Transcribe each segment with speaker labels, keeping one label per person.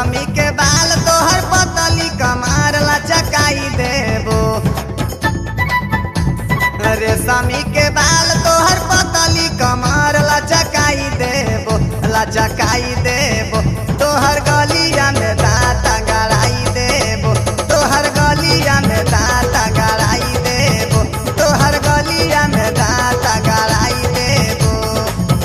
Speaker 1: रेशमी के बाल तोहर पतली कमर लचकाई देबो। रेशमी के बाल तोहर पतली कमर लचकाई देबो, लचकाई देबो। तोहर गलिया में दांत गड़ाई देबो, तोहर गलिया में दांत गड़ाई देबो, तोहर गलिया में दांत गड़ाई देबो।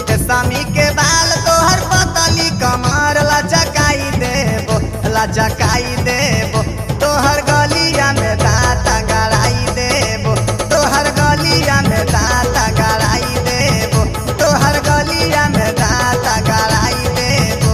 Speaker 1: रेशमी के बाल तोहर पतली कमर लचकाई देबो, लचकाई देबो। तोहर गलिया में दांत गड़ाई देबो, तोहर गलिया में दांत गड़ाई देबो, तोहर गलिया में दांत गड़ाई देबो।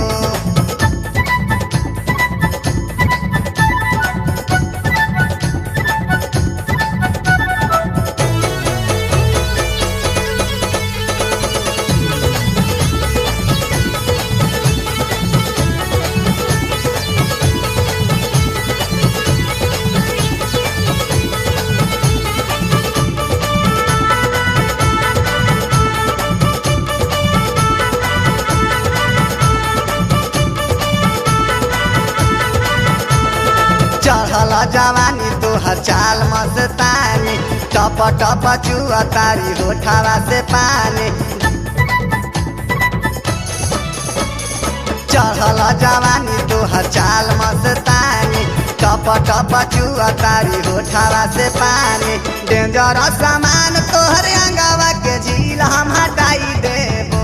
Speaker 1: चढ़ल जवानी तोहर चाल मस्तानी, टप टप चुआ तारी होठवा से पानी। चढ़ल जवानी तोहर चाल मस्तानी, टप टप चुआ तारी होठवा से पानी। डेंजर सामान तोहर अंगवा के झील हम हटाई देबो,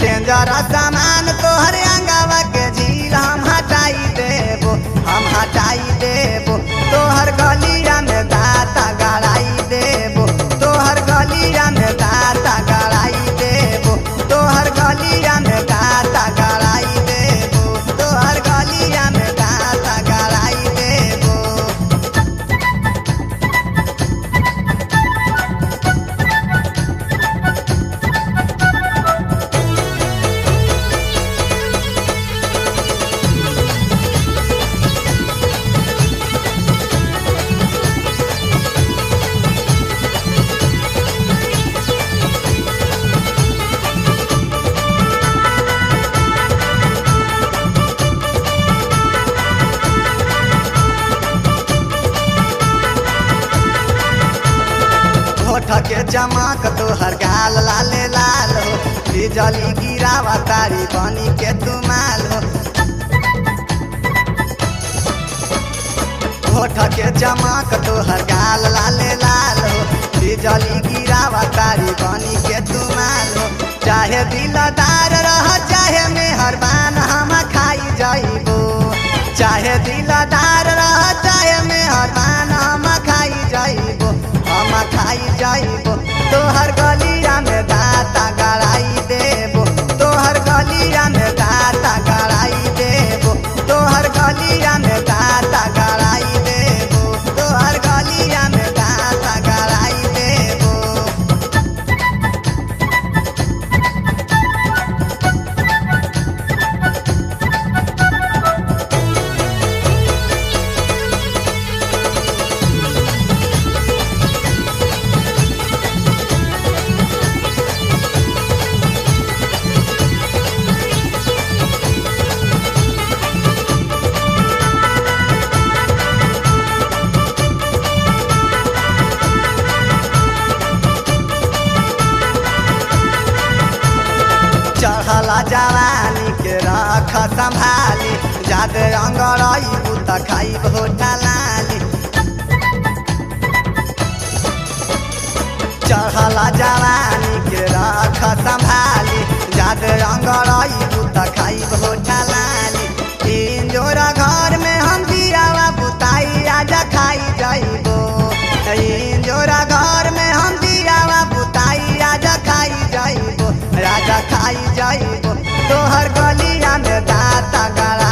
Speaker 1: डेंजर सामान तोहर अंगवा के झील हम हटाई देबो, हम हटाई देबो। तोहर गलिया में दांत गड़ाई देबो, तोहर गलिया में दांत गड़ाई देबो, तोहर गलिया में दांत गड़ाई देबो, तोहर गलिया में दांत गड़ाई देबो। होठ के चमक तोहर गाल लाले लाल हो, बिजली गिरावा तारी बनी के तुमाल हो। होठ के चमक तोहर गाल लाले लाल हो, बिजली गिरावा तारी बनी के तुमाल हो। चाहे दिलदार रह चाहे मेहरबान हम खाई जाइबो, चाहे दिलदार रह चाहे मेहरबान हम खाई जाइबो, हम खाई जाइबो। तोहर गलिया में दांत गड़ाई देबो, तोहर गलिया में दांत गड़ाई देबो, तोहर गलिया में दांत गड़ाई देबो, तोहर गलिया में दांत गड़ाई देबो। चढ़ल जवानी के रख संभाली, जादे अंगड़ई बुत खाइब होठा लाली। चढ़ल जवानी के रख संभाली, जादे अंगड़ई बुत खाइब होठा लाली। तीन जोड़ा घर में हम दियावा बुताई आजा खाई जाइबो, तीन जोड़ा घर में हम दियावा बुताई आजा खाई जाइबो, राजा खाई जाइबो। तोहर गलिया में दांत गड़ा